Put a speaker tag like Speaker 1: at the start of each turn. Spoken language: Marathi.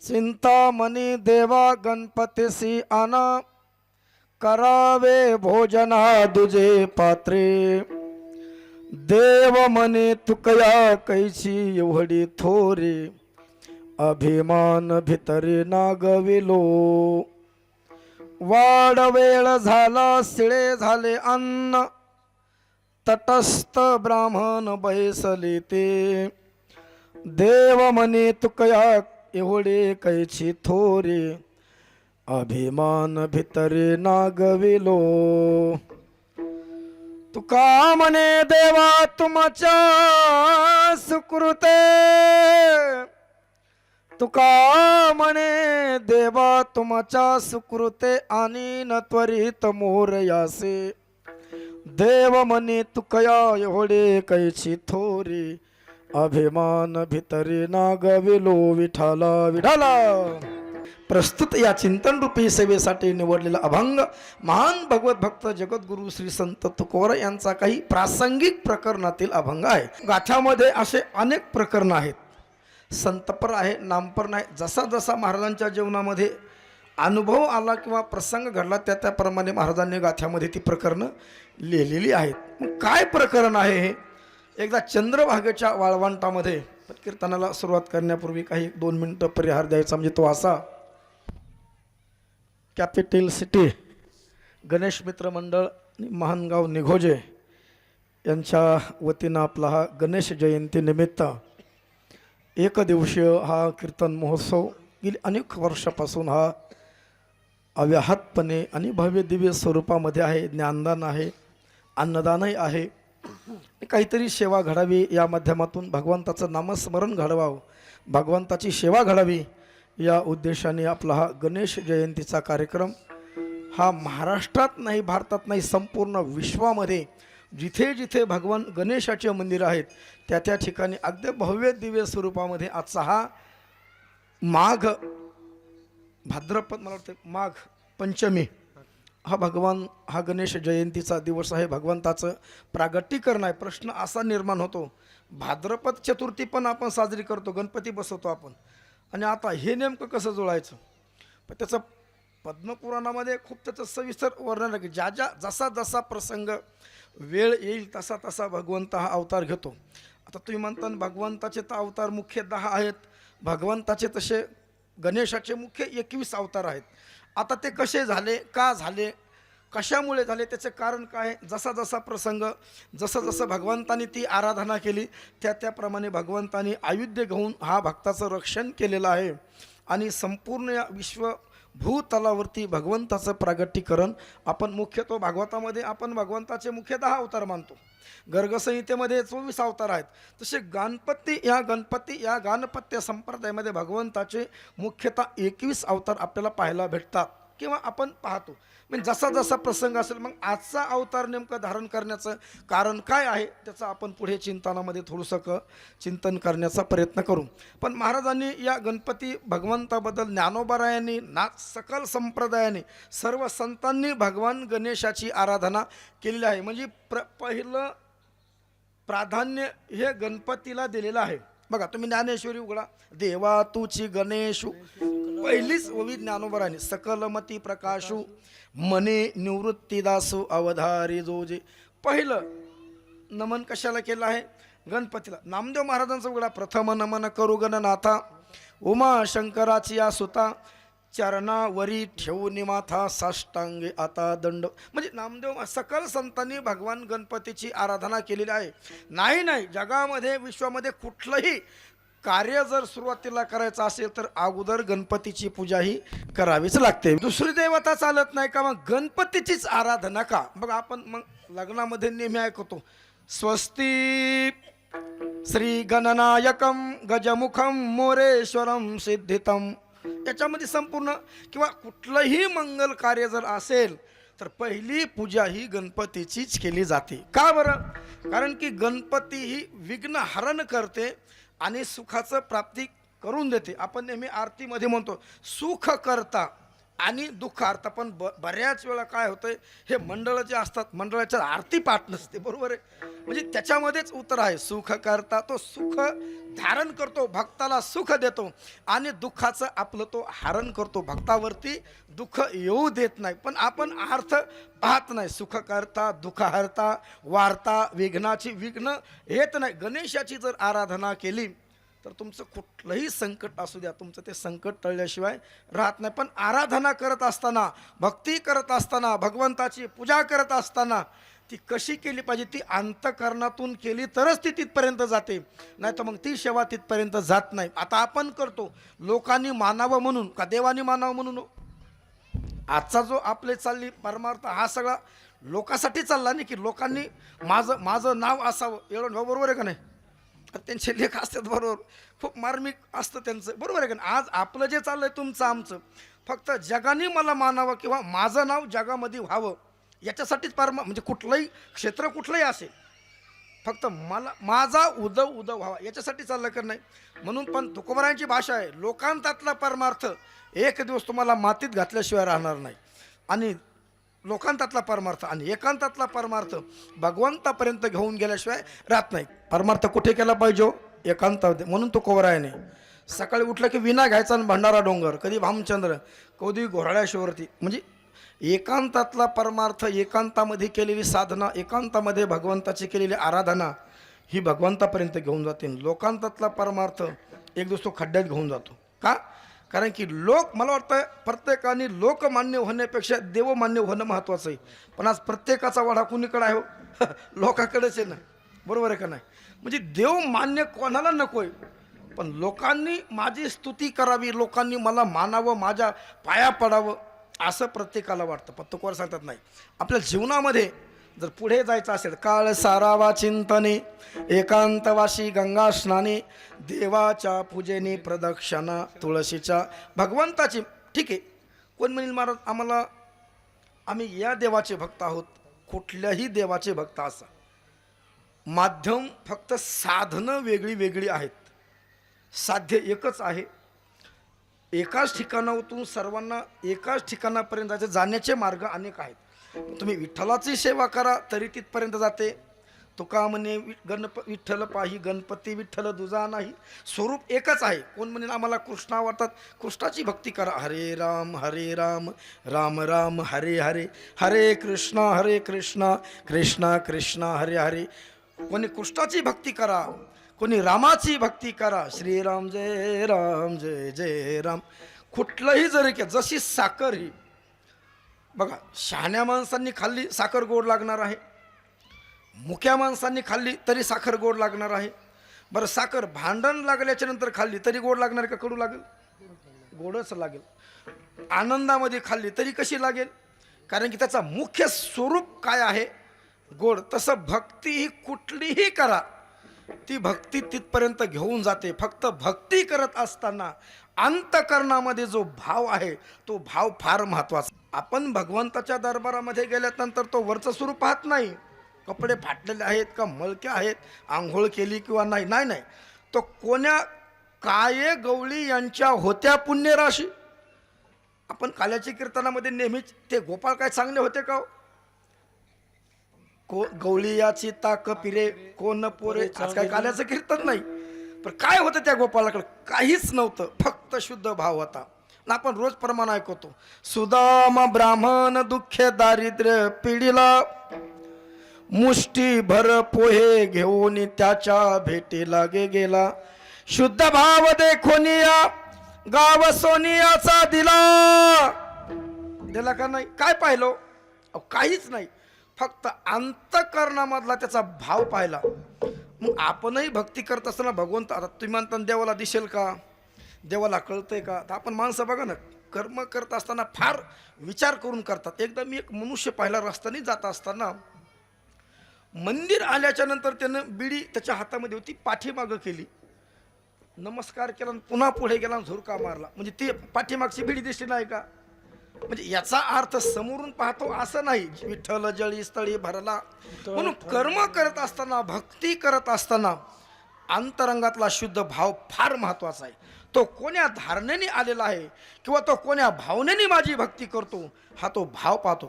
Speaker 1: चिंतामणी देवा गणपतीसी आना, करावे भोजना दुजे पात्रे। देव म्हणे तुकया कैची एवढी थोरे, अभिमान भितरी नागविलो। वाड वेळ झाला शिळे झाले अन्न, तटस्थ ब्राह्मण बैसले ते। देव म्हणे तुकया एवढे कैची थोरे, अभिमान भितरे नागविलो। तुका म्हणे देवा तुमच्या सुकृते, तुका म्हणे देवा तुमच्या सुकृते, आणि न त्वरित मोर यासे। देव म्हणे तुकया एवढे कैची थोरे, अभिमान भितरी नागविलो। विठाला विठाला। प्रस्तुत या चिंतन रूपी सेवेसाठी निवडलेला अभंग महान भगवत भक्त जगद्गुरु श्री संत तुकोर यांचा काही प्रासंगिक प्रकरणातील अभंग आहे। गाथ्यामध्ये असे अनेक प्रकरण आहेत, संतपर आहे, नामपर नाही। जसा जसा महाराजांच्या जीवनामध्ये अनुभव आला किंवा प्रसंग घडला त्याप्रमाणे महाराजांनी गाथ्यामध्ये ती प्रकरणं लिहिलेली आहेत। मग काय प्रकरण आहे हे? एकदा चंद्रभागेच्या वाळवंटामध्ये कीर्तनाला सुरुवात करण्यापूर्वी काही 2 मिनिटं परिहार द्यायचा, म्हणजे तो असा। कॅपिटल सिटी गणेश मित्र मंडळ महानगाव निघोजे यांच्या वतीनं आपला हा गणेश जयंती निमित्त एक दिवसीय हा कीर्तन महोत्सव गेली अनेक वर्षापासून हा अव्याहतपणे आणि भव्य दिव्य स्वरूपामध्ये आहे। ज्ञानदान आहे, अन्नदानही आहे, काहीतरी सेवा घडावी, या माध्यमातून भगवंताचं नामस्मरण घडवावं, भगवंताची सेवा घडावी, या उद्देशाने आपला हा गणेश जयंतीचा कार्यक्रम हा महाराष्ट्रात नाही, भारतात नाही, संपूर्ण विश्वामध्ये जिथे जिथे भगवान गणेशाचे मंदिर आहेत त्या त्या ठिकाणी अगदी भव्य दिव्य स्वरूपामध्ये आजचा हा माघ भाद्रपद, मला वाटतं माघ पंचमी, हा गणेश जयंतीचा दिवस आहे। भगवंताचं प्रागट्यकरण आहे। प्रश्न असा निर्माण होतो, भाद्रपद चतुर्थी पण आपण साजरी करतो, गणपती बसवतो आपण, आणि आता हे नेमकं कसं जुळायचं? पण त्याचं पद्मपुराणामध्ये खूप त्याचं सविस्तर वर्णन आहे की जसा जसा प्रसंग वेळ येईल तसा तसा भगवंत हा अवतार घेतो। आता तुम्ही म्हणता भगवंताचे तर अवतार मुख्य 10 आहेत, भगवंताचे तसे गणेशाचे मुख्य 21 अवतार आहेत। आता ते कसे झाले, का झाले, कशामुळे झाले, त्याचे कारण काय? जसा जसा प्रसंग, जसं जसं भगवंतानी ती आराधना केली त्याप्रमाणे भगवंतानी आयुध्य घेऊन हा भक्ताचं रक्षण केलेलं आहे। आणि संपूर्ण या विश्व भूतलावरती भगवंताचं प्रागट्यकरण आपण मुख्यतः भागवतामध्ये आपण भगवंताचे मुख्य 10 अवतार मानतो, गर्गसंहितेमध्ये 24 अवतार आहेत। तसे गणपती या गाणपत्य संप्रदायामध्ये भगवंताचे मुख्यतः 21 अवतार आपल्याला पाहायला भेटतात किंवा आपण पाहतो। म्हणजे जसा जसा प्रसंग असेल, मग आजचा अवतार नेमकं धारण करण्याचं कारण काय आहे त्याचं आपण पुढे चिंतनामध्ये थोडंसं चिंतन करण्याचा प्रयत्न करू। पण महाराजांनी या गणपती भगवंताबद्दल ज्ञानोबारायांनी सकल संप्रदायाने सर्व संतांनी भगवान गणेशाची आराधना केलेली आहे। म्हणजे पहिलं प्राधान्य हे गणपतीला दिलेलं आहे। बघा तुम्ही ज्ञानेश्वरी उघडा, देवा तुची गणेशू, पहिलीच ओवी ज्ञानोबाराने, सकलमती प्रकाशू मने निवृत्तीदासू अवधारी जोजे। पहिलं नमन कशाला केलं आहे? गणपतीला। नामदेव महाराजांचा उघडा, प्रथम नमन करू गणनाथा, उमा शंकराची या सुता, चरणावरी ठेवून माथा, साष्टांगे आता दंड। म्हणजे नामदेव सकल संतांनी भगवान गणपतीची आराधना केलेली आहे। नाही जगामध्ये विश्वामध्ये कुठलंही कार्य जर सुरुवातीला करायचं असेल तर अगोदर गणपतीची पूजा ही करावीच लागते, दुसरी देवता चालत नाही का? मग गणपतीचीच आराधना का? बघा आपण मग लग्नामध्ये नेहमी ऐकतो, स्वस्ती श्री गणनायकम गजमुखम मोरेश्वरम सिद्धितम। याच्यामध्ये संपूर्ण किंवा कुठलंही मंगल कार्य जर असेल तर पहिली पूजा ही गणपतीचीच केली जाते। का बरं? कारण की गणपती ही विघ्न हरण करते आणि सुखाचं प्राप्ती करून देते। आपण नेहमी आरतीमध्ये म्हणतो सुख करता आणि दुःखार्थ. पण बऱ्याच वेळा काय होतंय, हे मंडळ जे असतात मंडळाच्या आरती पाठ नसते, बरोबर आहे. म्हणजे त्याच्यामध्येच उत्तर आहे, सुख करता तो सुख धारण करतो, भक्ताला सुख देतो आणि दुःखाचं आपलं तो हरण करतो, भक्तावरती दुःख येऊ देत नाही. पण आपण अर्थ पाहत नाही. सुख करता दुःख हरता वार्ता विघ्नाची विघ्न येत नाही. गणेशाची जर आराधना केली तर तुमचं कुठलंही संकट असू द्या, तुमचं ते संकट टळल्याशिवाय राहत नाही. पण आराधना करत असताना, भक्ती करत असताना, भगवंताची पूजा करत असताना ती कशी केली पाहिजे, ती अंतकरणातून केली तरच ती तिथपर्यंत जाते, नाही तर मग ती सेवा तिथपर्यंत जात नाही. आता आपण करतो लोकांनी मानावं म्हणून का देवानी मानावं म्हणून? आजचा जो आपले चालली परमार्थ हा सगळा लोकांसाठी चालला नाही, की लोकांनी माझं नाव असावं एवढं. बरोबर आहे का नाही? त्यांचे लेख असतात, बरोबर, खूप मार्मिक असतं त्यांचं, बरोबर आहे का? आज आपलं जे चाललंय तुमचं आमचं, फक्त जगाने मला मानावं किंवा माझं नाव जगामध्ये व्हावं याच्यासाठीच म्हणजे कुठलंही क्षेत्र कुठलंही असेल, फक्त माझा उदव व्हावा याच्यासाठी चाललं कर नाही म्हणून. पण तुकोबारायांची भाषा आहे, लोकांतातला परमार्थ एक दिवस तुम्हाला मातीत घातल्याशिवाय राहणार नाही. आणि लोकांतातला परमार्थ आणि एकांतातला परमार्थ भगवंतापर्यंत घेऊन गेल्याशिवाय राहत नाही. परमार्थ कुठे केला पाहिजे? एकांतामध्ये. म्हणून तुकोबारायाने सकाळी उठलं की विना घ्यायचा आणि भंडारा डोंगर, कधी भामचंद्र, कधी घोराळ्याशिवरती. म्हणजे एकांतातला परमार्थ, एकांतामध्ये केलेली साधना, एकांतामध्ये भगवंताची केलेली आराधना ही भगवंतापर्यंत घेऊन जाते. लोकांतातला परमार्थ एक दिवस तो खड्ड्यात घेऊन जातो. का? कारण की मला वाटतं प्रत्येकाने लोकमान्य होण्यापेक्षा देवमान्य होणं महत्त्वाचं आहे. पण आज प्रत्येकाचा वाडा कुणीकडे आहे हो? लोकांकडेच आहे ना, बरोबर आहे का नाही? म्हणजे देव मान्य कोणाला नको आहे, पण लोकांनी माझी स्तुती करावी, लोकांनी मला मानावं, माझ्या पाया पडावं असं प्रत्येकाला वाटतं. पण तुकोबार सांगतात नाही, आपल्या जीवनामध्ये जर पुढे जायचं असेल, काळ सारावा चिंतने एकांतवाशी गंगा स्नाने देवाच्या पूजेने प्रदक्षिणा तुळशीच्या भगवंताची. ठीक आहे, कोण म्हणेल महाराज आम्ही या देवाचे भक्त आहोत. कुठल्याही देवाचे भक्त असा, माध्यम फक्त साधनं वेगळी वेगळी आहेत, साध्य एकच आहे. एकाच ठिकाणातून सर्वांना एकाच ठिकाणापर्यंत जाण्याचे मार्ग अनेक आहेत. तुम्ही विठ्ठलाची सेवा करा तरी तिथपर्यंत जाते. तुका म्हणे विठ्ठल पाही गणपती विठ्ठल दुजा नाही, स्वरूप एकच आहे. कोण म्हणे आम्हाला कृष्ण आवडतात, कृष्णाची भक्ती करा, हरे राम राम राम हरे हरे, हरे कृष्ण कृष्ण कृष्ण हरे हरे. कोणी कृष्णाची भक्ती करा, कोणी रामाची भक्ती करा, श्रीराम जय जय राम. कुठलंही जरी केलं, जशी साखर ही बघा, शहाण्या माणसांनी खाल्ली साखर गोड लागणार आहे, मुक्या माणसांनी खाल्ली तरी साखर गोड लागणार आहे. बरं, साखर भांडण लागल्याच्या नंतर खाल्ली तरी गोड लागणार का कडू लागेल? गोडच लागेल. आनंदामध्ये खाल्ली तरी कशी लागेल? कारण की त्याचा मुख्य स्वरूप काय आहे? गोड. तसं भक्ती ही कुठलीही करा, ती भक्ती तिथपर्यंत घेऊन जाते. फक्त भक्ती करत असताना अंतकरणामध्ये जो भाव आहे तो भाव फार महत्त्वाचा. आपण भगवंताच्या दरबारामध्ये गेल्यानंतर तो वरचं स्वरूप पाहत नाही, कपडे फाटलेले आहेत का मळक्या आहेत, आंघोळ केली किंवा नाही, नाही नाही, तो कोण्या काये गवळी यांच्या होत्या पुण्यराशी. आपण काल्याच्या कीर्तनामध्ये नेहमीच ते गोपाळ काय चांगले होते का? गवळी याची ताक पिरे कोण पोरे. आज काय काल्याचं कीर्तन नाही, पण काय होतं त्या गोपाळाकडे? काहीच नव्हतं, फक्त शुद्ध भाव होता. ना आपण रोज प्रमाण ऐकतो, सुदाम ब्राह्मण दुःख दारिद्र्य पिढीला मुष्टी भर पोहे घेऊन त्याच्या भेटी लागे गेला, शुद्ध भाव देखोनिया गाव सोनियाचा दिला का नाही? काय पाहिलं? काहीच नाही, फक्त अंतकरणामधला त्याचा भाव पाहिला. मग आपणही भक्ती करत असताना भगवंत, आता तुम्ही म्हणता देवाला दिसेल का, देवाला कळतंय का? तर आपण माणसं बघा ना, कर्म करत असताना फार विचार करून करतात. एकदा मी एक मनुष्य पाहिला, रस्त्याने जात असताना मंदिर आल्याच्या नंतर त्यानं बिडी त्याच्या हातामध्ये होती, पाठीमागं केली, नमस्कार केला, पुन्हा पुढे गेला, झुरका मारला. म्हणजे ती पाठीमागची बिडी दिसली नाही का? म्हणजे याचा अर्थ समोरून पाहतो असं नाही, विठ्ठल जळी स्थळी भरला. म्हणून कर्म करत असताना, भक्ती करत असताना अंतरंगातला शुद्ध भाव फार महत्त्वाचा आहे. तो कोण्या धारणेने आलेला आहे किंवा तो कोण्या भावनेने माझी भक्ती करतो, हा तो भाव पाहतो.